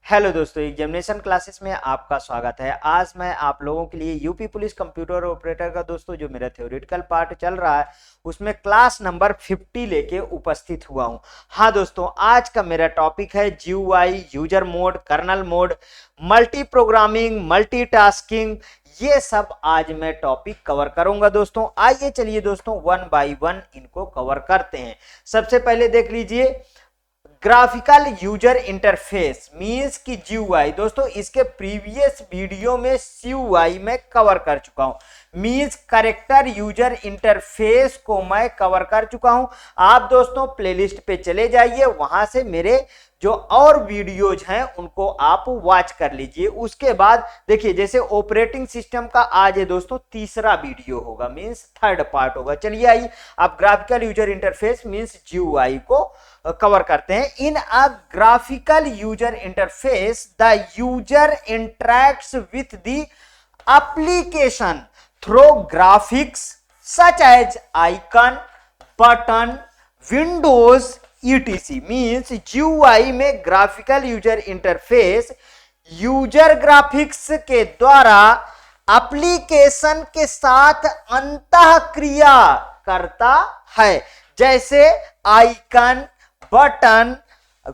Hello दोस्तों, examination classes में आपका स्वागत है। आज मैं आप लोगों के लिए यूपी पुलिस कंप्यूटर ऑपरेटर का दोस्तों जो मेरा थ्योरेटिकल पार्ट चल रहा है उसमें क्लास नंबर 50 लेके उपस्थित हुआ हूं। हाँ दोस्तों, आज का मेरा टॉपिक है GUI, user mode, kernel mode, multi programming, multitasking. ये सब आज मैं टॉपिक कवर करूंगा दोस्तों। आइए चलिए दोस्तों वन बाय वन इनको कवर करते हैं। सबसे पहले देख लीजिए ग्राफिकल यूजर इंटरफेस मींस की जीयूआई। दोस्तों इसके प्रीवियस वीडियो में सीयूआई में कवर कर चुका हूं। मींस कैरेक्टर यूजर इंटरफेस को मैं कवर कर चुका हूं। आप दोस्तों प्लेलिस्ट पे चले जाइए, वहां से मेरे जो और वीडियोज हैं उनको आप वॉच कर लीजिए। उसके बाद देखिए जैसे ऑपरेटिंग सिस्टम का आज है दोस्तों तीसरा वीडियो होगा, मींस थर्ड पार्ट होगा। चलिए आइए आप graphical user interface means GUI को कवर करते हैं। In a graphical user interface the user interacts with the application through graphics such as icon, button, windows etc। Means GUI में graphical user interface user graphics के द्वारा application के साथ अंतःक्रिया करता है, जैसे आइकन, बटन,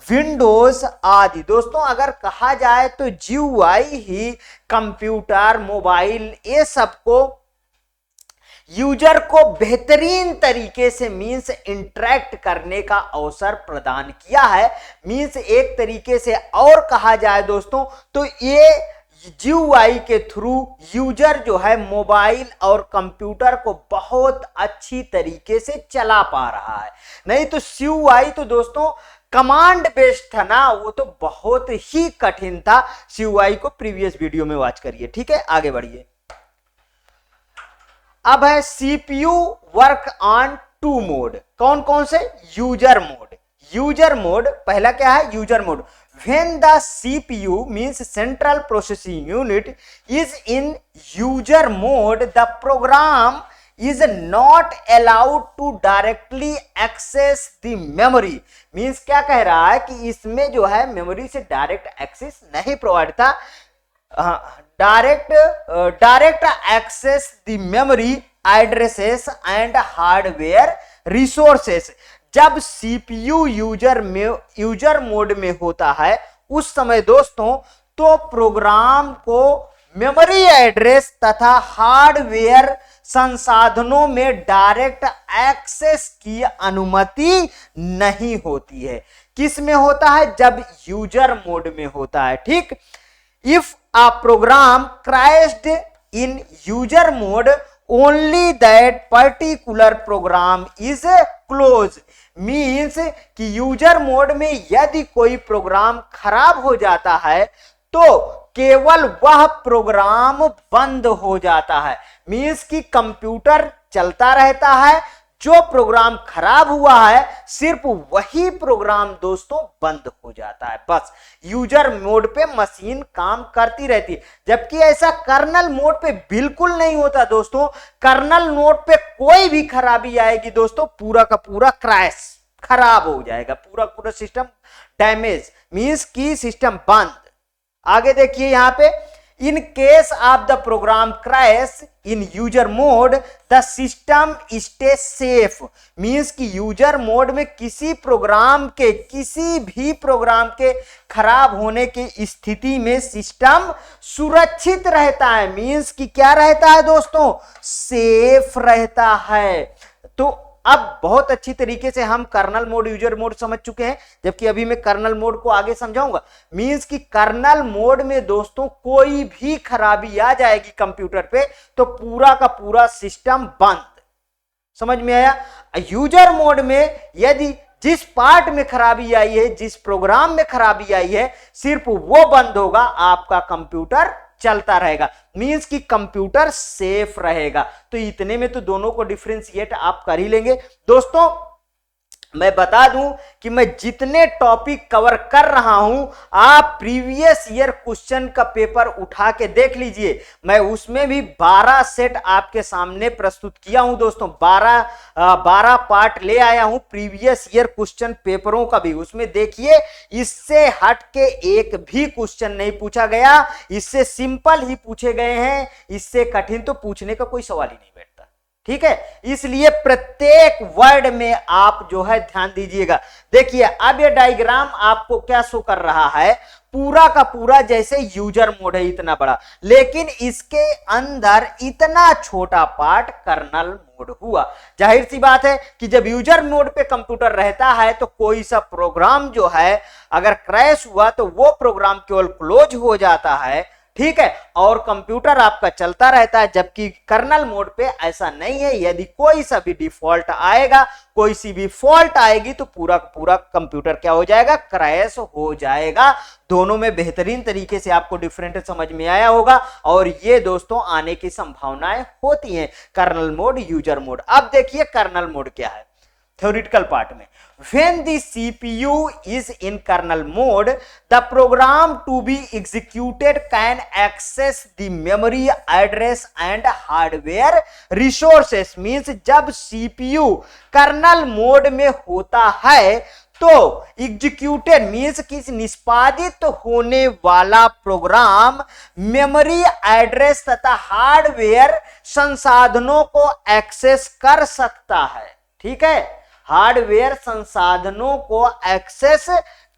विंडोज आदि। दोस्तों अगर कहा जाए तो जीयूआई ही कंप्यूटर, मोबाइल ये सबको यूजर को बेहतरीन तरीके से मींस इंटरेक्ट करने का अवसर प्रदान किया है। मींस एक तरीके से और कहा जाए दोस्तों तो ये जीयूआई के थ्रू यूजर जो है मोबाइल और कंप्यूटर को बहुत अच्छी तरीके से चला पा रहा है। नहीं तो सीयूआई तो दोस्तों कमांड बेस्ड था ना, वो तो बहुत ही कठिन था। सीयूआई को प्रीवियस वीडियो में वॉच करिए। ठीक है, आगे बढ़िए। अब है CPU work on two mode. कौन कौन से? User mode. यूजर मोड पहला क्या है? User mode. When the CPU means central processing unit is in user mode the program is not allowed to directly access the memory। मींस क्या कह रहा है कि इसमें जो है मेमोरी से डायरेक्ट एक्सेस नहीं प्रोवाइड था। Direct access the memory addresses and hardware resources. जब सीपीयू यूजर मोड में होता है उस समय दोस्तों तो प्रोग्राम को मेमोरी एड्रेस तथा हार्डवेयर संसाधनों में डायरेक्ट एक्सेस की अनुमति नहीं होती है। किस में होता है? जब यूजर मोड में होता है। ठीक। If a program crashed in user mode only that particular program is close. Means कि यूजर मोड में यदि कोई प्रोग्राम खराब हो जाता है तो केवल वह प्रोग्राम बंद हो जाता है। मींस कि कंप्यूटर चलता रहता है, जो प्रोग्राम खराब हुआ है सिर्फ वही प्रोग्राम दोस्तों बंद हो जाता है। बस यूजर मोड पे मशीन काम करती रहती है, जबकि ऐसा कर्नल मोड पे बिल्कुल नहीं होता दोस्तों। कर्नल मोड पे कोई भी खराबी आएगी दोस्तों पूरा का पूरा क्रैश, खराब हो जाएगा, पूरा पूरा सिस्टम डैमेज, मींस की सिस्टम बंद। आगे देखिए यहां पे, in case of the program crash in user mode the system stay safe. Means कि यूजर मोड में किसी भी प्रोग्राम के खराब होने की स्थिति में सिस्टम सुरक्षित रहता है। मींस कि क्या रहता है दोस्तों? सेफ रहता है। तो अब बहुत अच्छी तरीके से हम कर्नल मोड, यूजर मोड समझ चुके हैं, जबकि अभी मैं कर्नल मोड को आगे समझाऊंगा। मींस कि कर्नल मोड में दोस्तों कोई भी खराबी आ जाएगी कंप्यूटर पे तो पूरा का पूरा सिस्टम बंद। समझ में आया? यूजर मोड में यदि जिस पार्ट में खराबी आई है, जिस प्रोग्राम में खराबी आई है, सिर्फ वो बंद होगा, आपका कंप्यूटर चलता रहेगा। मींस कि कंप्यूटर सेफ रहेगा। तो इतने में तो दोनों को डिफरेंशिएट आप कर ही लेंगे दोस्तों। मैं बता दूं कि मैं जितने टॉपिक कवर कर रहा हूं, आप प्रीवियस ईयर क्वेश्चन का पेपर उठा के देख लीजिए। मैं उसमें भी 12 सेट आपके सामने प्रस्तुत किया हूं दोस्तों। 12 पार्ट ले आया हूं प्रीवियस ईयर क्वेश्चन पेपरों का भी। उसमें देखिए, इससे हट के एक भी क्वेश्चन नहीं पूछा गया। इससे सिंपल ही पूछे गए हैं, इससे कठिन तो पूछने का कोई सवाल ही नहीं बैठता। ठीक है, इसलिए प्रत्येक वर्ड में आप जो है ध्यान दीजिएगा। देखिए, अब ये डायग्राम आपको क्या शो कर रहा है, पूरा का पूरा जैसे यूजर मोड है इतना बड़ा, लेकिन इसके अंदर इतना छोटा पार्ट कर्नल मोड हुआ। जाहिर सी बात है कि जब यूजर मोड पे कंप्यूटर रहता है तो कोई सा प्रोग्राम जो है अगर क्रैश हुआ तो वो प्रोग्राम केवल क्लोज हो जाता है। ठीक है, और कंप्यूटर आपका चलता रहता है। जबकि कर्नल मोड पे ऐसा नहीं है। यदि कोई सा भी डिफॉल्ट आएगा, कोई सी भी फॉल्ट आएगी तो पूरा पूरा कंप्यूटर क्या हो जाएगा, क्रैश हो जाएगा। दोनों में बेहतरीन तरीके से आपको डिफरेंट समझ में आया होगा, और ये दोस्तों आने की संभावनाएं होती हैं, कर्नल मोड, यूजर मोड। अब देखिए कर्नल मोड क्या है theoretical part में। When the CPU is in kernel mode, the program to be executed can access the memory address and hardware resources। Means जब CPU कर्नल मोड में होता है तो एग्जीक्यूटेड मीन्स कि निष्पादित होने वाला प्रोग्राम मेमोरी एड्रेस तथा हार्डवेयर संसाधनों को एक्सेस कर सकता है। ठीक है, हार्डवेयर संसाधनों को एक्सेस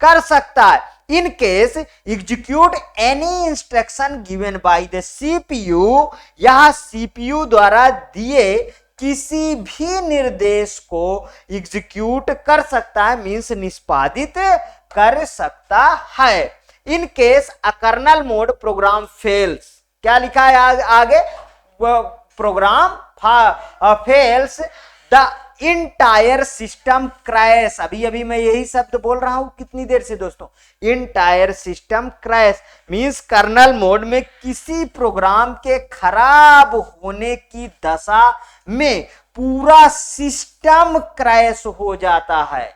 कर सकता है। In case execute any instruction given by the CPU, यह सीपीयू द्वारा दिए किसी भी निर्देश को एग्जीक्यूट कर सकता है, मींस निष्पादित कर सकता है। In case a kernel mode program fails, क्या लिखा है आगे, program fails the entire system crash. अभी अभी मैं यही शब्द बोल रहा हूं कितनी देर से दोस्तों, entire system crash means kernel mode में किसी प्रोग्राम के खराब होने की दशा में पूरा सिस्टम क्रैश हो जाता है।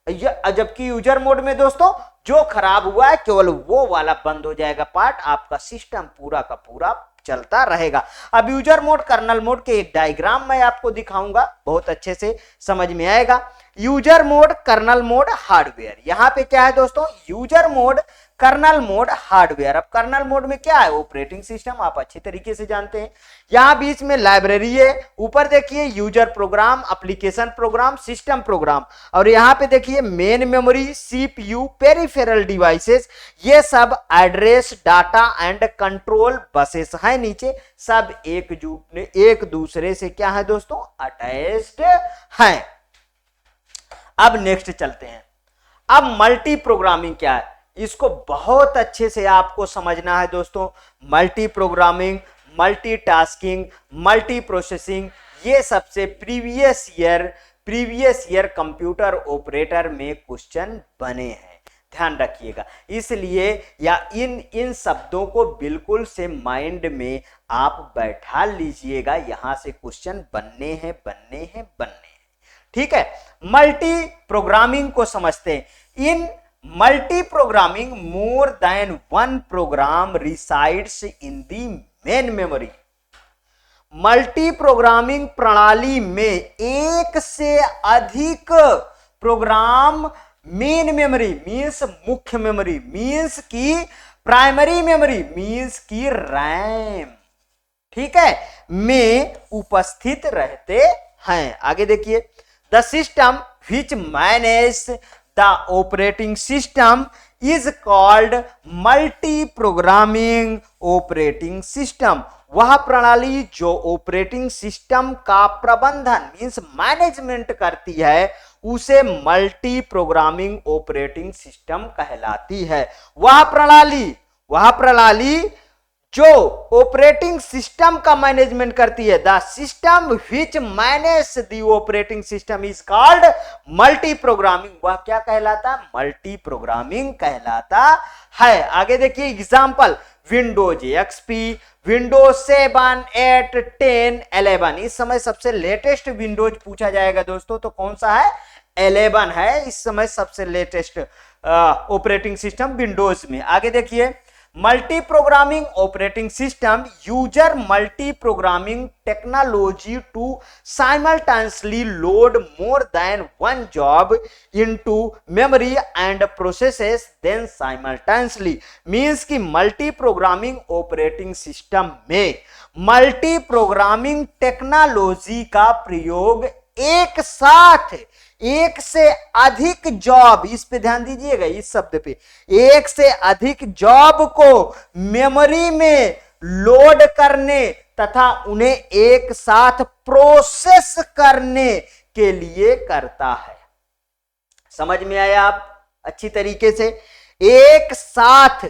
जबकि यूजर मोड में दोस्तों जो खराब हुआ है केवल वो वाला बंद हो जाएगा पार्ट, आपका सिस्टम पूरा का पूरा चलता रहेगा। अब यूजर मोड कर्नल मोड के एक डायग्राम मैं आपको दिखाऊंगा, बहुत अच्छे से समझ में आएगा। User mode, kernel mode, hardware. यहां पे क्या है दोस्तों, user mode, kernel mode, hardware. अब कर्नल मोड में क्या है, ऑपरेटिंग सिस्टम, आप अच्छी तरीके से जानते हैं। यहां बीच में लाइब्रेरी है, ऊपर देखिए user program, application program, system program, और यहां पे देखिए main memory, CPU, peripheral devices, ये सब address, data and control buses है नीचे, सब एक दूसरे से क्या है दोस्तों, अटैच्ड है। अब नेक्स्ट चलते हैं। अब मल्टी प्रोग्रामिंग क्या है, इसको बहुत अच्छे से आपको समझना है दोस्तों। Multi programming, multitasking, multi processing, ये सबसे प्रीवियस ईयर कंप्यूटर ऑपरेटर में क्वेश्चन बने हैं, ध्यान रखिएगा। इसलिए या इन शब्दों को बिल्कुल से माइंड में आप बैठा लीजिएगा, यहां से क्वेश्चन बनने हैं। ठीक है, मल्टी प्रोग्रामिंग को समझते हैं। In multi programming more than one program resides in the main memory. Multi programming प्रणाली में एक से अधिक प्रोग्राम मेन मेमोरी मींस मुख्य मेमोरी, मींस की प्राइमरी मेमोरी, मींस की रैम, ठीक है, में उपस्थित रहते हैं। आगे देखिए, the system which manage the operating system is called multi programming operating system। वह प्रणाली जो ऑपरेटिंग सिस्टम का प्रबंधन मींस मैनेजमेंट करती है उसे मल्टी प्रोग्रामिंग ऑपरेटिंग सिस्टम कहलाती है। वह प्रणाली जो ऑपरेटिंग सिस्टम का मैनेजमेंट करती है, the system which manage the operating system is called multi programming. वह क्या कहलाता है, मल्टी प्रोग्रामिंग कहलाता है। आगे देखिए एग्जांपल, विंडोज एक्सपी, विंडोज 7, 8, 10, 11। इस समय सबसे लेटेस्ट विंडोज पूछा जाएगा दोस्तों तो कौन सा है, 11 है इस समय सबसे लेटेस्ट ऑपरेटिंग सिस्टम विंडोज में। आगे देखिए, multi programming operating system user multi programming technology to simultaneously load more than one job into memory and processes then simultaneously. Means कि मल्टी प्रोग्रामिंग ऑपरेटिंग सिस्टम में मल्टी प्रोग्रामिंग टेक्नोलॉजी का प्रयोग एक साथ एक से अधिक जॉब, इस पे ध्यान दीजिएगा, इस शब्द पे, एक से अधिक जॉब को मेमोरी में लोड करने तथा उन्हें एक साथ प्रोसेस करने के लिए करता है। समझ में आया आप अच्छी तरीके से? एक साथ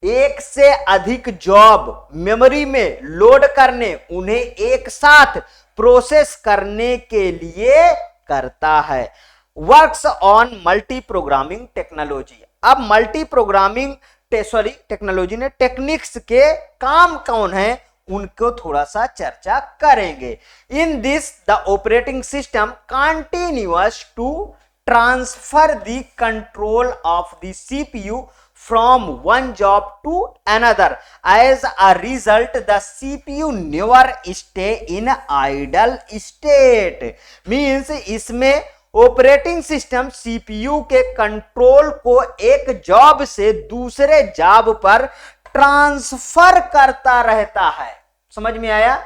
एक से अधिक जॉब मेमोरी में लोड करने, उन्हें एक साथ प्रोसेस करने के लिए करता है। Works on multi programming technology. अब मल्टी प्रोग्रामिंग टेक्नोलॉजी ने टेक्निक्स के काम कौन है उनको थोड़ा सा चर्चा करेंगे। In this the operating system continuous to transfer the control of the CPU from one job to another. As a result, the CPU never stay in idle state. Means इसमें ऑपरेटिंग सिस्टम सीपीयू के control को एक job से दूसरे job पर transfer करता रहता है। समझ में आया?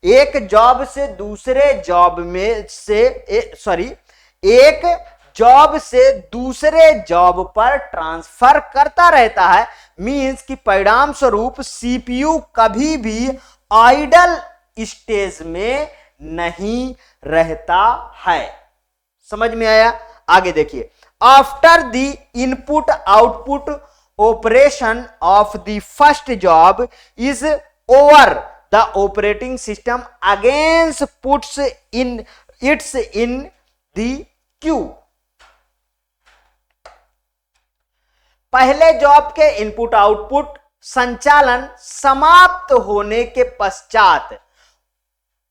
एक जॉब से दूसरे जॉब में से एक जॉब से दूसरे जॉब पर ट्रांसफर करता रहता है। मींस कि परिणाम स्वरूप सीपीयू कभी भी आइडल स्टेज में नहीं रहता है। समझ में आया? आगे देखिए, after the input output operation of the first job is over, the operating system against puts in it's in the Q. पहले जॉब के इनपुट आउटपुट संचालन समाप्त होने के पश्चात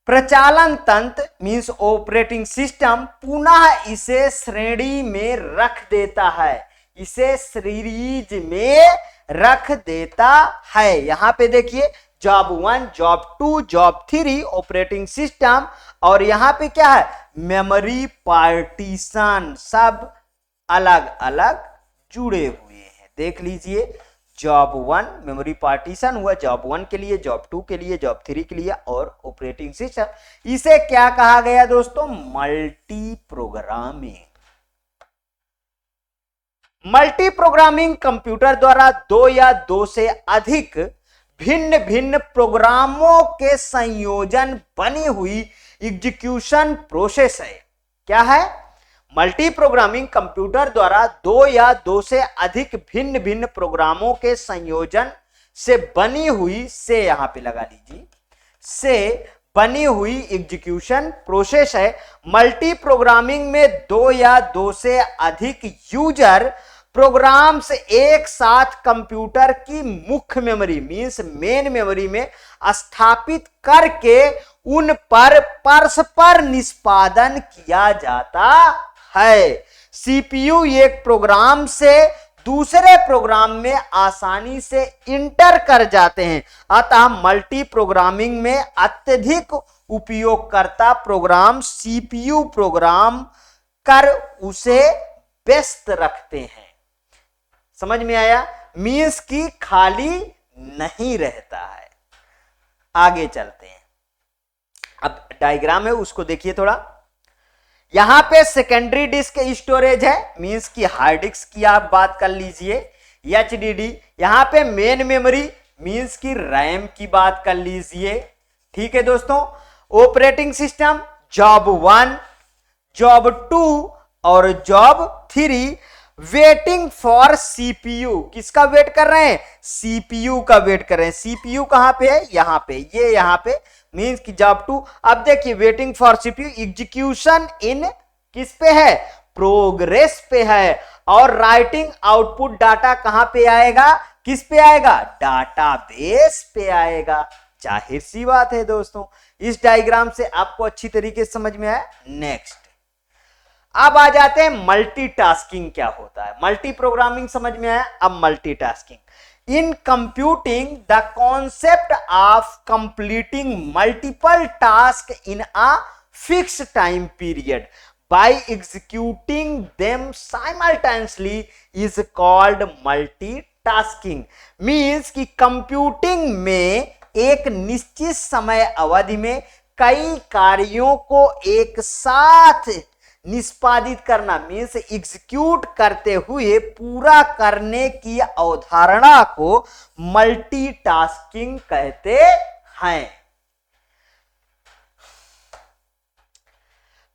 प्रचालन तंत्र मींस ऑपरेटिंग सिस्टम पुनः इसे श्रेणी में रख देता है, इसे सीरीज में रख देता है। यहां पे देखिए, job 1, job 2, job 3 operating system, और यहां पे क्या है, मेमोरी पार्टीशन, सब अलग अलग जुड़े हुए हैं। देख लीजिए, जॉब 1 मेमोरी पार्टीशन हुआ जॉब 1 के लिए, जॉब 2 के लिए, जॉब 3 के लिए, और ऑपरेटिंग सिस्टम, इसे क्या कहा गया दोस्तों, multi programming. Multi programming computer द्वारा दो या दो से अधिक भिन्न भिन्न प्रोग्रामों के संयोजन बनी हुई एग्जीक्यूशन प्रोसेस है। क्या है? मल्टी प्रोग्रामिंग कंप्यूटर द्वारा दो या दो से अधिक भिन्न भिन्न प्रोग्रामों के संयोजन से बनी हुई, से यहां पे लगा लीजिए, से बनी हुई एग्जीक्यूशन प्रोसेस है। मल्टी प्रोग्रामिंग में दो या दो से अधिक यूजर प्रोग्राम्स एक साथ कंप्यूटर की मुख्य मेमोरी मींस मेन मेमोरी में स्थापित करके उन पर परस्पर निष्पादन किया जाता है। सीपीयू एक प्रोग्राम से दूसरे प्रोग्राम में आसानी से इंटर कर जाते हैं, अतः मल्टी प्रोग्रामिंग में अत्यधिक उपयोगकर्ता प्रोग्राम सीपीयू प्रोग्राम कर उसे व्यस्त रखते हैं। समझ में आया? मींस की खाली नहीं रहता है। आगे चलते हैं, अब डायग्राम है उसको देखिए थोड़ा। यहां पे सेकेंडरी डिस्क स्टोरेज है, मींस की हार्ड डिस्क की आप बात कर लीजिए, एचडीडी। यहां पे मेन मेमोरी मींस की रैम की बात कर लीजिए। ठीक है दोस्तों, ऑपरेटिंग सिस्टम जॉब 1, जॉब 2 और जॉब 3 वेटिंग फॉर सीपीयू। किसका वेट कर रहे हैं? सीपीयू का वेट कर रहे हैं। सीपीयू कहां पे है? यहां पे, ये यहां पे मींस की जॉब 2। अब देखिए, वेटिंग फॉर सीपीयू एग्जीक्यूशन इन किस पे है? प्रोग्रेस पे है। और राइटिंग आउटपुट डाटा कहां पे आएगा? किस पे आएगा? डाटाबेस पे आएगा। जाहिर सी बात है दोस्तों, इस डायग्राम से आपको अच्छी तरीके से समझ में आया। नेक्स्ट, अब आ जाते हैं मल्टीटास्किंग क्या होता है। मल्टी प्रोग्रामिंग समझ में आया, अब multitasking. In computing the concept of completing multiple task in a fix time period by executing them simultaneously is called multitasking। Means कि कंप्यूटिंग में एक निश्चित समय अवधि में कई कार्यों को एक साथ निष्पादित करना, मीन्स एग्जीक्यूट करते हुए पूरा करने की अवधारणा को मल्टीटास्किंग कहते हैं।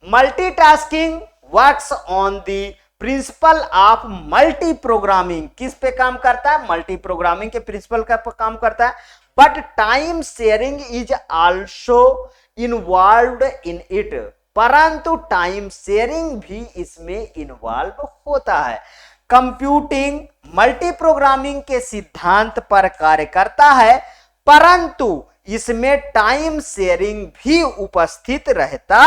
Multitasking works on the principle of multi programming. किस पे काम करता है? मल्टी प्रोग्रामिंग के प्रिंसिपल का काम करता है। But time sharing is also involved in it. परंतु टाइम शेयरिंग भी इसमें इन्वॉल्व होता है। कंप्यूटिंग मल्टी प्रोग्रामिंग के सिद्धांत पर कार्य करता है, परंतु इसमें टाइम शेयरिंग भी उपस्थित रहता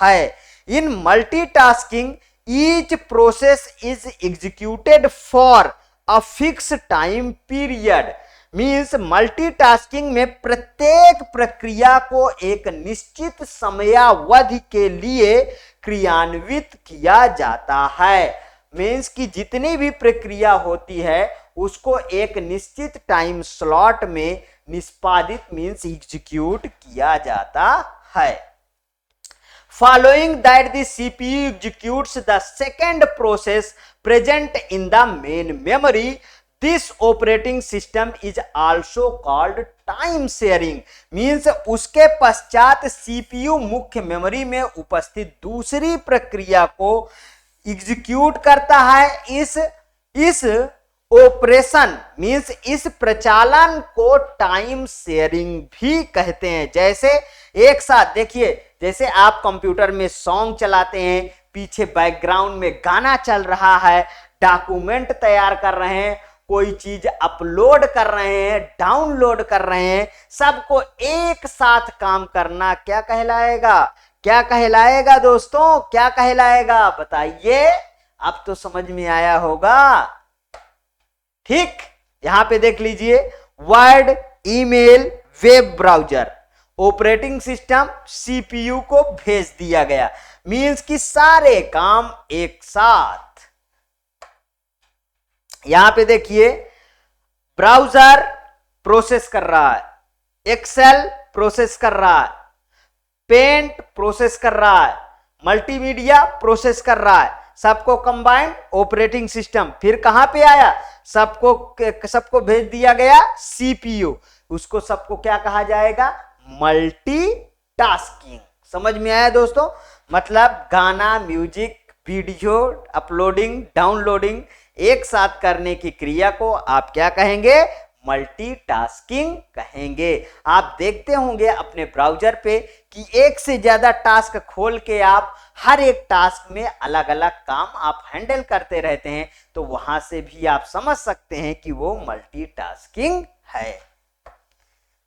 है। In multitasking each process is executed for a fix time period. Means multitasking में प्रत्येक प्रक्रिया को एक निश्चित समयावधि के लिए क्रियान्वित किया जाता है। मीन्स कि जितनी भी प्रक्रिया होती है उसको एक निश्चित टाइम स्लॉट में निष्पादित मीन्स एग्जीक्यूट किया जाता है। Following that the CPU executes the second process present in the main memory, this operating system is also called time sharing। Means उसके पश्चात CPU मुख्य मेमोरी में उपस्थित दूसरी प्रक्रिया को एग्जीक्यूट करता है। इस ऑपरेशन मीन्स इस प्रचालन को टाइम शेयरिंग भी कहते हैं। जैसे एक साथ देखिए, जैसे आप कंप्यूटर में सॉन्ग चलाते हैं, पीछे बैकग्राउंड में गाना चल रहा है, डॉक्यूमेंट तैयार कर रहे हैं, कोई चीज अपलोड कर रहे हैं, डाउनलोड कर रहे हैं, सबको एक साथ काम करना क्या कहलाएगा? क्या कहलाएगा दोस्तों? क्या कहलाएगा बताइए? अब तो समझ में आया होगा। ठीक, यहां पे देख लीजिए, word, email, web browser, operating system CPU को भेज दिया गया। मीन्स कि सारे काम एक साथ। यहां पे देखिए, ब्राउजर प्रोसेस कर रहा है, एक्सेल प्रोसेस कर रहा है, पेंट प्रोसेस कर रहा है, मल्टीमीडिया प्रोसेस कर रहा है, सबको कंबाइंड ऑपरेटिंग सिस्टम। फिर कहां पे आया? सबको भेज दिया गया सीपीयू। उसको सबको क्या कहा जाएगा? मल्टीटास्किंग। समझ में आया दोस्तों? मतलब गाना, म्यूजिक, वीडियो अपलोडिंग, डाउनलोडिंग एक साथ करने की क्रिया को आप क्या कहेंगे? मल्टीटास्किंग कहेंगे। आप देखते होंगे अपने ब्राउजर पे कि एक से ज्यादा टास्क खोल के आप हर एक टास्क में अलग अलग काम आप हैंडल करते रहते हैं, तो वहां से भी आप समझ सकते हैं कि वो मल्टीटास्किंग है।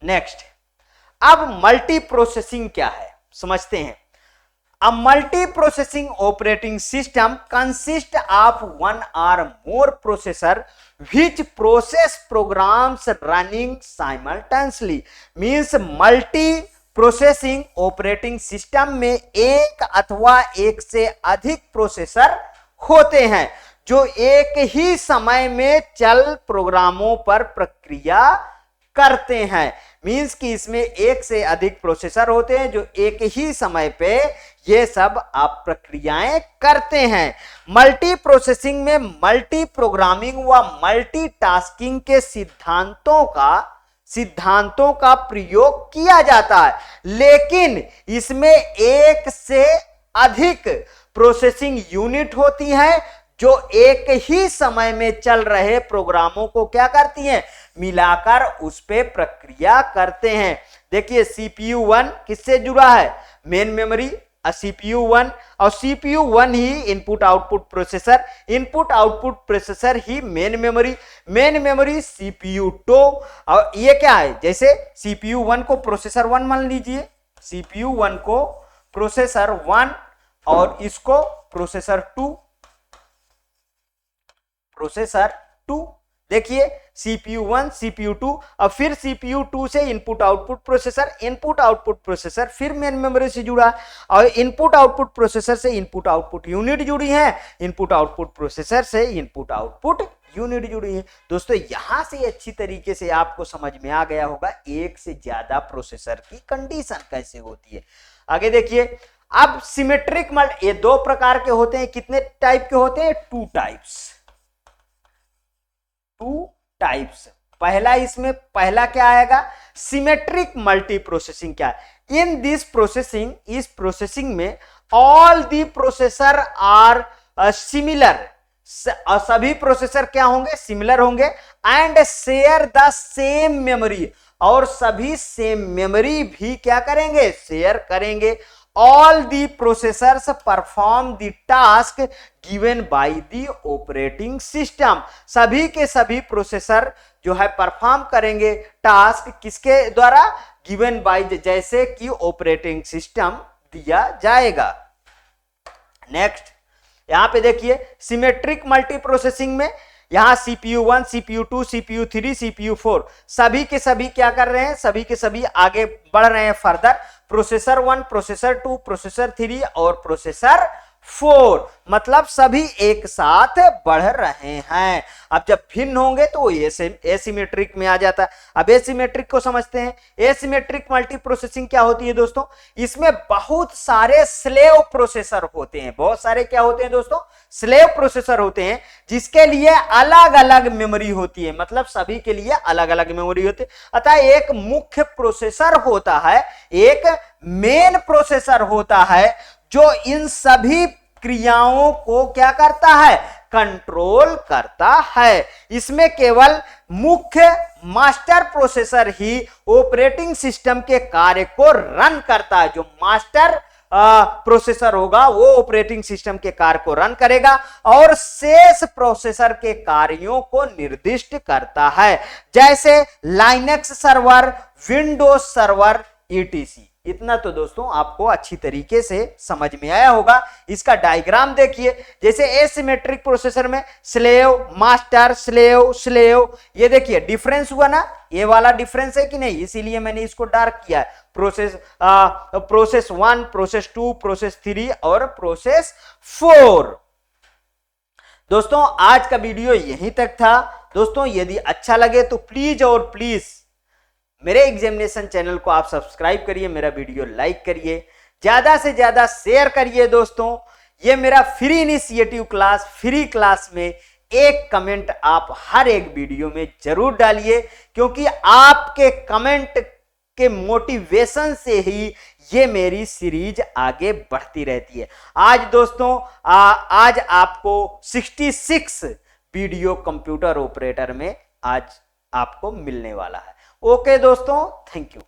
नेक्स्ट, अब मल्टी प्रोसेसिंग क्या है समझते हैं। A multi-processing operating system consists of one or more processor which process programs running simultaneously। Means multi-processing operating system में एक अथवा एक से अधिक प्रोसेसर होते हैं जो एक ही समय में चल प्रोग्रामों पर प्रक्रिया करते हैं। मींस कि इसमें एक से अधिक प्रोसेसर होते हैं जो एक ही समय पे ये सब आप प्रक्रियाएं करते हैं। मल्टी प्रोसेसिंग में मल्टी प्रोग्रामिंग व मल्टीटास्किंग के सिद्धांतों का प्रयोग किया जाता है, लेकिन इसमें एक से अधिक प्रोसेसिंग यूनिट होती हैं जो एक ही समय में चल रहे प्रोग्रामों को क्या करती हैं? मिलाकर उस पे प्रक्रिया करते हैं। देखिए, CPU 1 किससे जुड़ा है? मेन मेमोरी, CPU 1, और CPU 1 ही input output processor, input output processor ही मेन मेमोरी CPU 2। और ये क्या है? जैसे CPU 1 को प्रोसेसर 1 मान लीजिए, CPU 1 को प्रोसेसर 1 और इसको प्रोसेसर 2, प्रोसेसर 2, देखिए CPU 1, CPU 2, अब फिर CPU 2 से input output processor, input output processor फिर मेन मेमोरी से जुड़ा, और इनपुट आउटपुट प्रोसेसर से इनपुट आउटपुट यूनिट जुड़ी है, इनपुट आउटपुट प्रोसेसर से इनपुट आउटपुट यूनिट जुड़ी है। दोस्तों यहां से अच्छी तरीके से आपको समझ में आ गया होगा एक से ज्यादा प्रोसेसर की कंडीशन कैसे होती है। आगे देखिए, अब सिमेट्रिक मल्टी, ये दो प्रकार के होते हैं, कितने टाइप के होते हैं? 2 टाइप्स, 2 टाइप्स। पहला, इसमें पहला क्या आएगा? Symmetric multi processing. क्या है? इन दिस प्रोसेसिंग, इस प्रोसेसिंग में all the processor are similar, सभी प्रोसेसर क्या होंगे? सिमिलर होंगे, and share the same memory, और सभी सेम मेमोरी भी क्या करेंगे? शेयर करेंगे। All the processors perform the task given by the operating system, सभी के सभी प्रोसेसर जो है परफॉर्म करेंगे टास्क किसके द्वारा? गिवन बाय, जैसे कि ऑपरेटिंग सिस्टम दिया जाएगा। नेक्स्ट, यहां पे देखिए सिमेट्रिक मल्टी प्रोसेसिंग में यहां CPU 1, CPU 2, CPU 3, CPU 4 सभी के सभी क्या कर रहे हैं? सभी के सभी आगे बढ़ रहे हैं फर्दर। प्रोसेसर 1, प्रोसेसर 2, प्रोसेसर 3 और प्रोसेसर 4, मतलब सभी एक साथ बढ़ रहे हैं। अब जब भिन्न होंगे तो एसिमेट्रिक में आ जाता है। अब एसिमेट्रिक को समझते हैं। एसिमेट्रिक मल्टी प्रोसेसिंग क्या होती है दोस्तों? इसमें बहुत सारे स्लेव प्रोसेसर होते हैं, बहुत सारे क्या होते हैं दोस्तों? स्लेव प्रोसेसर होते हैं, जिसके लिए अलग अलग मेमोरी होती है, मतलब सभी के लिए अलग अलग मेमोरी होती है। अतः एक मुख्य प्रोसेसर होता है, एक मेन प्रोसेसर होता है, जो इन सभी क्रियाओं को क्या करता है? कंट्रोल करता है। इसमें केवल मुख्य मास्टर प्रोसेसर ही ऑपरेटिंग सिस्टम के कार्य को रन करता है। जो मास्टर प्रोसेसर होगा वो ऑपरेटिंग सिस्टम के कार्य को रन करेगा और शेष प्रोसेसर के कार्यों को निर्दिष्ट करता है, जैसे Linux server, Windows server, etc। इतना तो दोस्तों आपको अच्छी तरीके से समझ में आया होगा। इसका डायग्राम देखिए, जैसे एसिमेट्रिक प्रोसेसर में स्लेव, मास्टर, स्लेव, स्लेव, ये देखिए डिफरेंस हुआ ना, ये वाला डिफरेंस है कि नहीं, इसीलिए मैंने इसको डार्क किया है। प्रोसेस 1, प्रोसेस 2, प्रोसेस 3 और प्रोसेस 4। दोस्तों आज का वीडियो यहीं तक था। दोस्तों यदि अच्छा लगे तो प्लीज और प्लीज मेरे एग्जामिनेशन चैनल को आप सब्सक्राइब करिए, मेरा वीडियो लाइक करिए, ज्यादा से ज्यादा शेयर करिए। दोस्तों ये मेरा free initiative class, free class में एक कमेंट आप हर एक वीडियो में जरूर डालिए, क्योंकि आपके कमेंट के मोटिवेशन से ही ये मेरी सीरीज आगे बढ़ती रहती है। आज दोस्तों आज आपको 66 वीडियो कंप्यूटर ऑपरेटर में आज आपको मिलने वाला है। ओके दोस्तों, थैंक यू।